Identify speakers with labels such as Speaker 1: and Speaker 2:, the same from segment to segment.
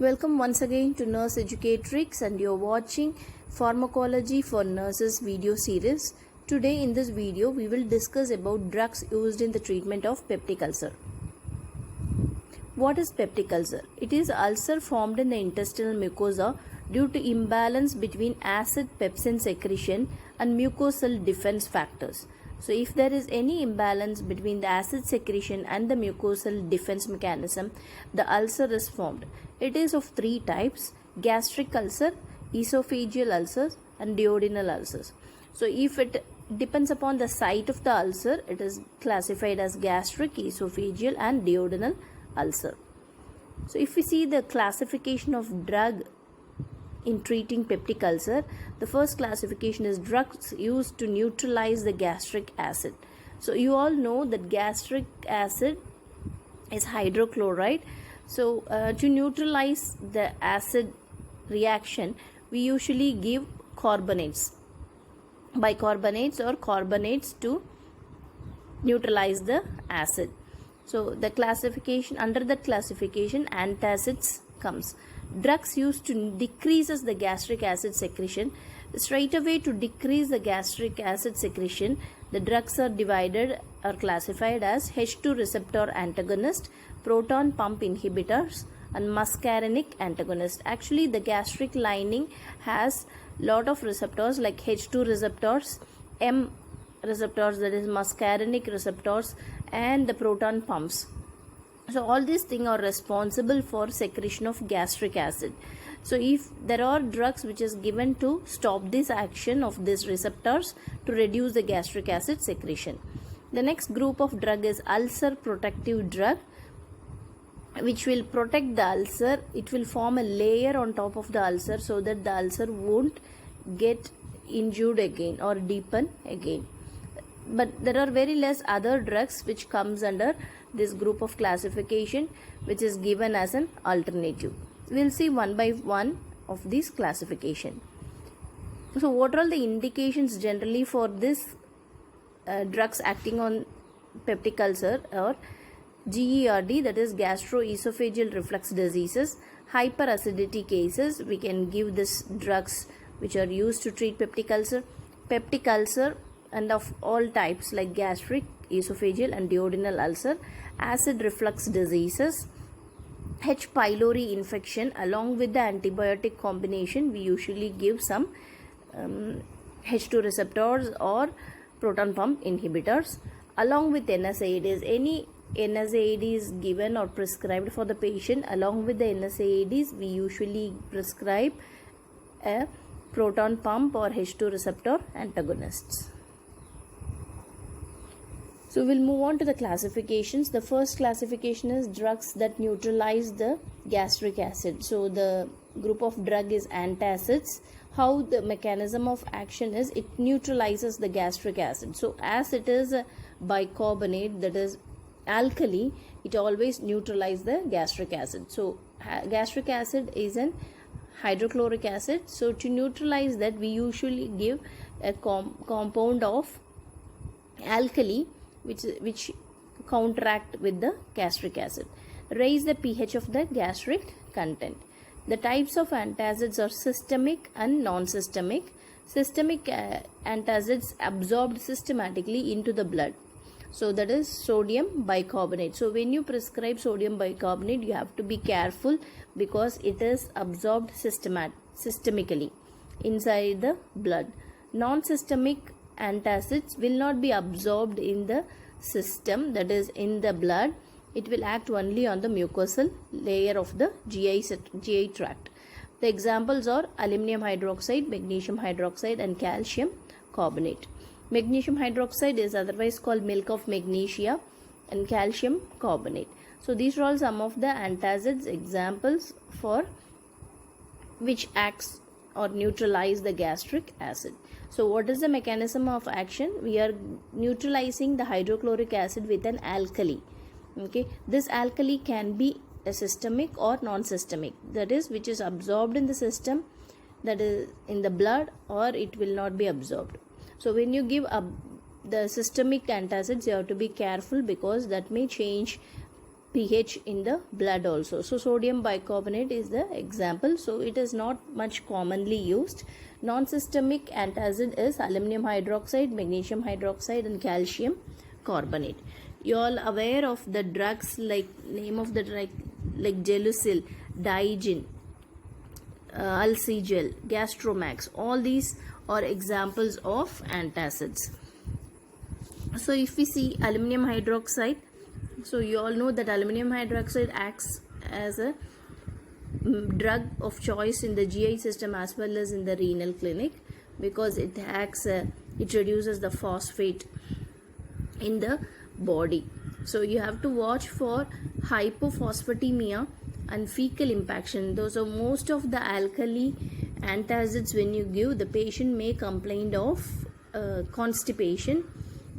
Speaker 1: Welcome once again to Nurse Educatrix, and you're watching Pharmacology for Nurses video series. Today in this video we will discuss about drugs used in the treatment of peptic ulcer. What is peptic ulcer? It is ulcer formed in the intestinal mucosa due to imbalance between acid pepsin secretion and mucosal defense factors. So if there is any imbalance between the acid secretion and the mucosal defense mechanism, the ulcer is formed. It is of three types: gastric ulcer, esophageal ulcers and duodenal ulcers. So if it depends upon the site of the ulcer, it is classified as gastric, esophageal and duodenal ulcer. So if we see the classification of drug in treating peptic ulcer, the first classification is drugs used to neutralize the gastric acid. So you all know that gastric acid is hydrochloride. So to neutralize the acid reaction, we usually give carbonates, bicarbonates or carbonates to neutralize the acid. So the classification, under that classification, antacids comes. Drugs used to decreases the gastric acid secretion. Straight away, to decrease the gastric acid secretion, the drugs are classified as H2 receptor antagonist, proton pump inhibitors and muscarinic antagonist. Actually, the gastric lining has lot of receptors like H2 receptors, M receptors, that is muscarinic receptors, and the proton pumps. So all these things are responsible for secretion of gastric acid. So if there are drugs which is given to stop this action of these receptors to reduce the gastric acid secretion. The next group of drug is ulcer protective drug, which will protect the ulcer. It will form a layer on top of the ulcer so that the ulcer won't get injured again or deepen again. But there are very less other drugs which comes under this group of classification, which is given as an alternative. We'll see one by one of these classification. So what are the indications generally for this drugs acting on peptic ulcer or GERD, that is gastroesophageal reflux diseases, hyperacidity cases? We can give this drugs which are used to treat peptic ulcer and of all types like gastric, esophageal and duodenal ulcer, acid reflux diseases, H. pylori infection. Along with the antibiotic combination, we usually give some H2 receptors or proton pump inhibitors. Along with NSAIDs, any NSAIDs given or prescribed for the patient, along with the NSAIDs, we usually prescribe a proton pump or H2 receptor antagonists. So we'll move on to the classifications. The first classification is drugs that neutralize the gastric acid. So the group of drug is antacids. How the mechanism of action is, it neutralizes the gastric acid. So as it is a bicarbonate, that is alkali, it always neutralizes the gastric acid. So gastric acid is an hydrochloric acid. So to neutralize that, we usually give a compound of alkali which counteract with the gastric acid. Raise the pH of the gastric content. The types of antacids are systemic and non-systemic. Systemic antacids absorbed systematically into the blood. So that is sodium bicarbonate. So when you prescribe sodium bicarbonate, you have to be careful because it is absorbed systemically inside the blood. Non-systemic antacids will not be absorbed in the system, that is in the blood. It will act only on the mucosal layer of the GI tract. The examples are aluminum hydroxide, magnesium hydroxide and calcium carbonate. Magnesium hydroxide is otherwise called milk of magnesia and calcium carbonate. So these are all some of the antacids examples for which acts or neutralize the gastric acid. So what is the mechanism of action? We are neutralizing the hydrochloric acid with an alkali. Okay, this alkali can be a systemic or non-systemic, that is which is absorbed in the system, that is in the blood, or it will not be absorbed. So when you give the systemic antacids, you have to be careful because that may change pH in the blood also. So sodium bicarbonate is the example. So it is not much commonly used. Non-systemic antacid is aluminum hydroxide, magnesium hydroxide and calcium carbonate. You all aware of the drugs, like name of the drug like Gelusil, Digen, Alcigel, Gastromax. All these are examples of antacids. So if we see aluminum hydroxide, so you all know that aluminum hydroxide acts as a drug of choice in the GI system as well as in the renal clinic, because it acts, it reduces the phosphate in the body. So you have to watch for hypophosphatemia and fecal impaction. Those are most of the alkali antacids. When you give, the patient may complain of constipation,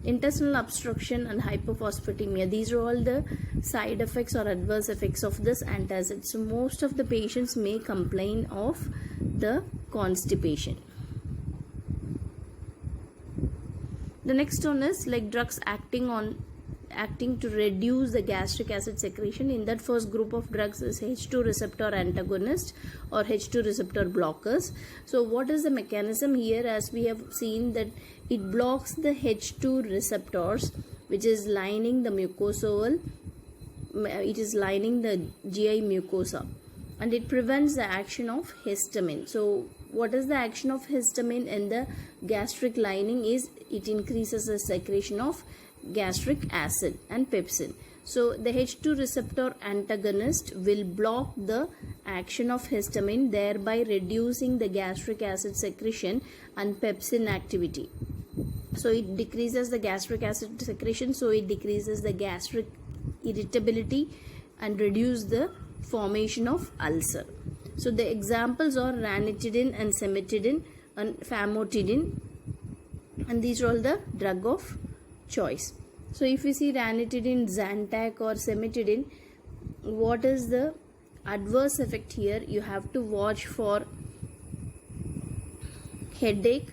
Speaker 1: intestinal obstruction and hypophosphatemia. These are all the side effects or adverse effects of this antacid. So most of the patients may complain of the constipation. The next one is like drugs acting to reduce the gastric acid secretion. In that first group of drugs is H2 receptor antagonist or H2 receptor blockers. So what is the mechanism here? As we have seen that it blocks the H2 receptors which is lining the mucosal, it is lining the GI mucosa, and it prevents the action of histamine. So what is the action of histamine in the gastric lining is it increases the secretion of gastric acid and pepsin. So the H2 receptor antagonist will block the action of histamine, thereby reducing the gastric acid secretion and pepsin activity. So it decreases the gastric acid secretion, so it decreases the gastric irritability and reduce the formation of ulcer. So the examples are ranitidine and cimetidine and famotidine, and these are all the drug of choice. So if we see ranitidine, Zantac or cimetidine, what is the adverse effect here? You have to watch for headache,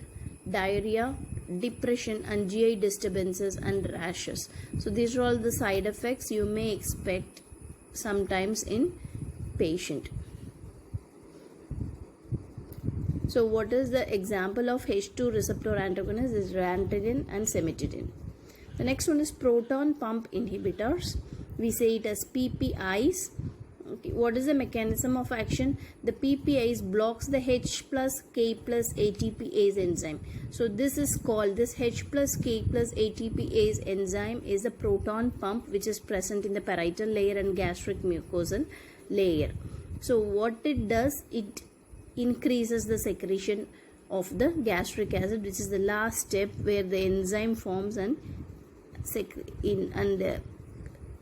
Speaker 1: diarrhea, depression and GI disturbances and rashes. So these are all the side effects you may expect sometimes in patient. So what is the example of H2 receptor antagonist is ranitidine and cimetidine. The next one is proton pump inhibitors. We say it as PPIs. Okay. What is the mechanism of action? The PPIs blocks the H plus K plus ATPase enzyme. So this is called, this H plus K plus ATPase enzyme is a proton pump which is present in the parietal layer and gastric mucosal layer. So what it does, it increases the secretion of the gastric acid, which is the last step where the enzyme forms and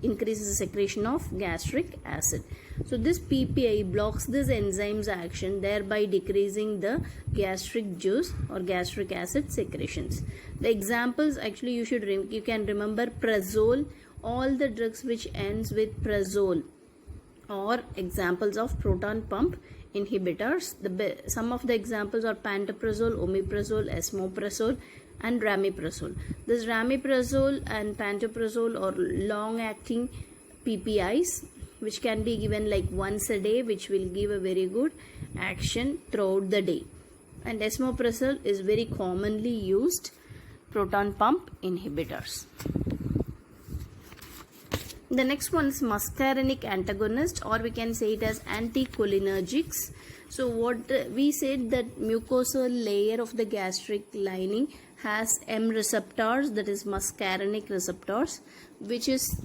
Speaker 1: increases the secretion of gastric acid. So this PPI blocks this enzyme's action, thereby decreasing the gastric juice or gastric acid secretions. The examples, actually you can remember Prazole. All the drugs which ends with Prazole are examples of proton pump inhibitors. Some of the examples are pantoprazole, omeprazole, esomeprazole and ramiprazole. This ramiprazole and pantoprazole are long-acting PPIs which can be given like once a day, which will give a very good action throughout the day. And esomeprazole is very commonly used proton pump inhibitors. The next one is muscarinic antagonist, or we can say it as anticholinergics. So what we said that mucosal layer of the gastric lining has M receptors, that is muscarinic receptors, which is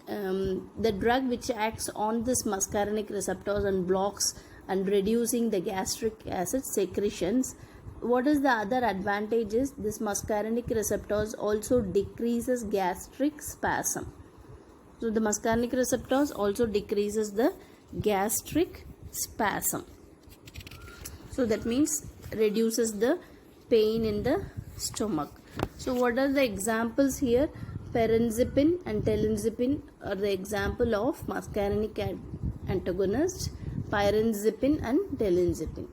Speaker 1: the drug which acts on this muscarinic receptors and blocks and reducing the gastric acid secretions. What is the other advantages? This muscarinic receptors also decreases gastric spasm. So the muscarinic receptors also decreases the gastric spasm. So that means reduces the pain in the stomach. So what are the examples here? Peranzepine and telanzepine are the example of muscarinic antagonists. Pyranzepine and telanzepine.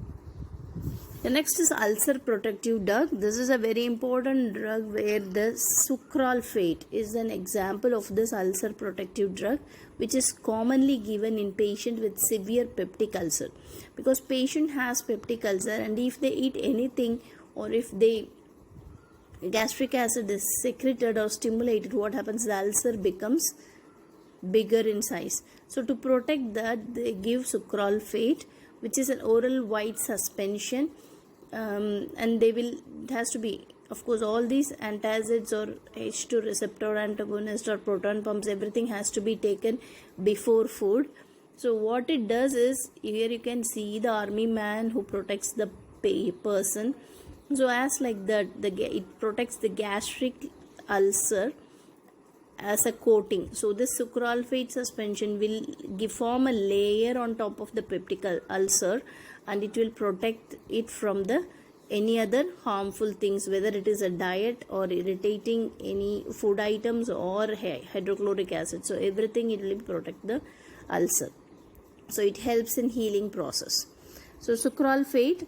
Speaker 1: The next is ulcer protective drug. This is a very important drug where the sucralfate is an example of this ulcer protective drug, which is commonly given in patients with severe peptic ulcer, because patient has peptic ulcer and if they eat anything or if they gastric acid is secreted or stimulated, what happens? The ulcer becomes bigger in size. So to protect that, they give sucralfate, which is an oral white suspension, and it has to be, of course, all these antacids or H2 receptor antagonist or proton pumps, everything has to be taken before food. So what it does is, here you can see the army man who protects the person. So as like that, it protects the gastric ulcer as a coating. So this sucralfate suspension will form a layer on top of the peptic ulcer, and it will protect it from the any other harmful things, whether it is a diet or irritating any food items or hydrochloric acid. So everything, it will protect the ulcer. So it helps in healing process. So sucralfate,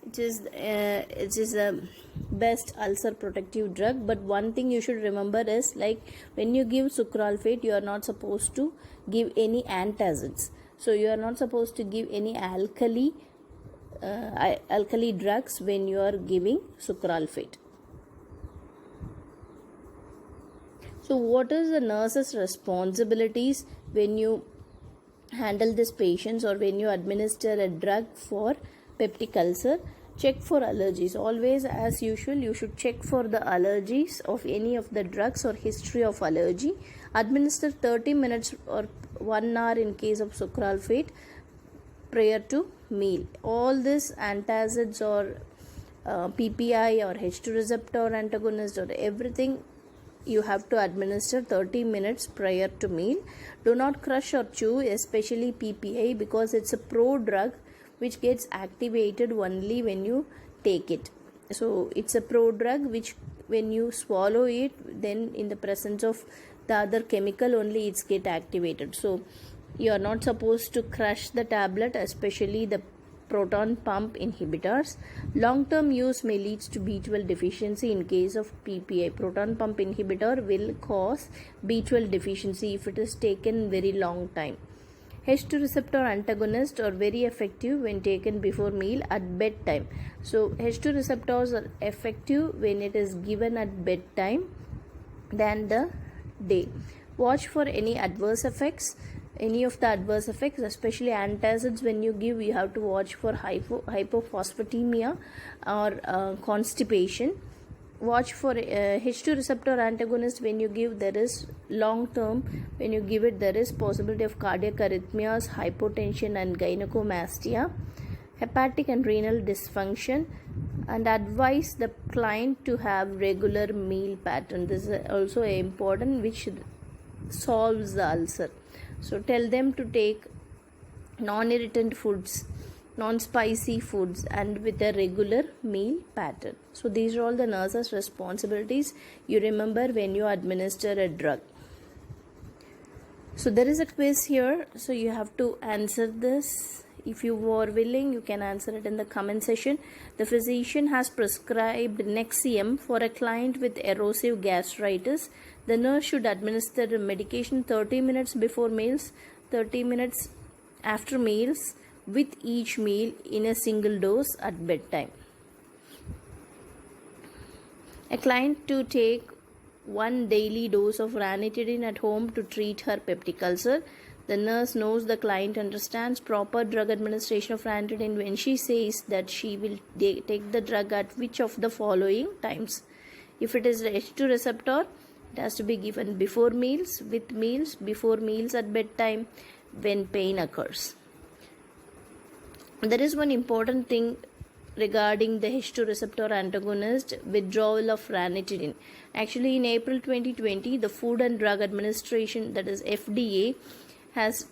Speaker 1: it is the best ulcer protective drug. But one thing you should remember is, like, when you give sucralfate, you are not supposed to give any antacids. So you are not supposed to give any alkali drugs when you are giving sucralfate. So what is the nurse's responsibilities when you handle these patients or when you administer a drug for peptic ulcer? Check for allergies. Always, as usual, you should check for the allergies of any of the drugs or history of allergy. Administer 30 minutes or 1 hour in case of sucralfate prior to meal. All this antacids or PPI or H2 receptor antagonist or everything, you have to administer 30 minutes prior to meal. Do not crush or chew, especially PPI, because it's a pro-drug which gets activated only when you take it. So it's a pro-drug which, when you swallow it, then in the presence of the other chemical only it's get activated. So you are not supposed to crush the tablet, especially the proton pump inhibitors. Long-term use may lead to B12 deficiency in case of PPI. Proton pump inhibitor will cause B12 deficiency if it is taken very long time. H2 receptor antagonists are very effective when taken before meal at bedtime. So H2 receptors are effective when it is given at bedtime than the day. Watch for any adverse effects. Any of the adverse effects, especially antacids, when you give, you have to watch for hypophosphatemia or constipation. Watch for H2 receptor antagonist. When you give, there is long term, when you give it, there is possibility of cardiac arrhythmias, hypotension and gynecomastia, hepatic and renal dysfunction, and advise the client to have regular meal pattern. This is also important, which solves the ulcer. So tell them to take non-irritant foods, non-spicy foods, and with a regular meal pattern. So these are all the nurse's responsibilities you remember when you administer a drug. So there is a quiz here, so you have to answer this. If you are willing, you can answer it in the comment section. The physician has prescribed Nexium for a client with erosive gastritis. The nurse should administer the medication 30 minutes before meals, 30 minutes after meals, with each meal in a single dose at bedtime. A client to take 1 daily dose of ranitidine at home to treat her peptic ulcer. The nurse knows the client understands proper drug administration of ranitidine when she says that she will take the drug at which of the following times. If it is H2 receptor, it has to be given before meals, with meals, before meals, at bedtime, when pain occurs. There is one important thing regarding the H2 receptor antagonist, withdrawal of ranitidine. Actually, in April 2020, the Food and Drug Administration, that is FDA, has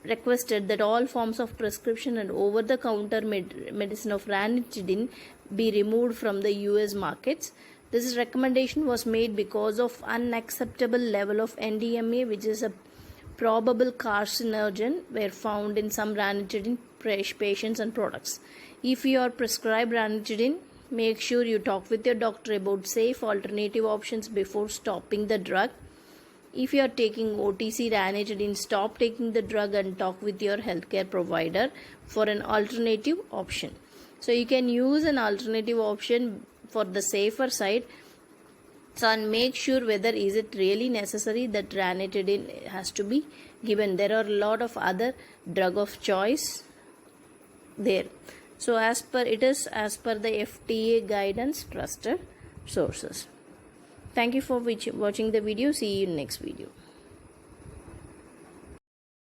Speaker 1: requested that all forms of prescription and over-the-counter medicine of ranitidine be removed from the US markets. This recommendation was made because of unacceptable level of NDMA, which is a probable carcinogen, were found in some ranitidine patients and products. If you are prescribed ranitidine, make sure you talk with your doctor about safe alternative options before stopping the drug. If you are taking OTC ranitidine, stop taking the drug and talk with your healthcare provider for an alternative option. So you can use an alternative option for the safer side. So, and make sure whether is it really necessary that ranitidine has to be given. There are a lot of other drug of choice there. So as per the FDA guidance, trusted sources. Thank you for watching the video. See you in next video.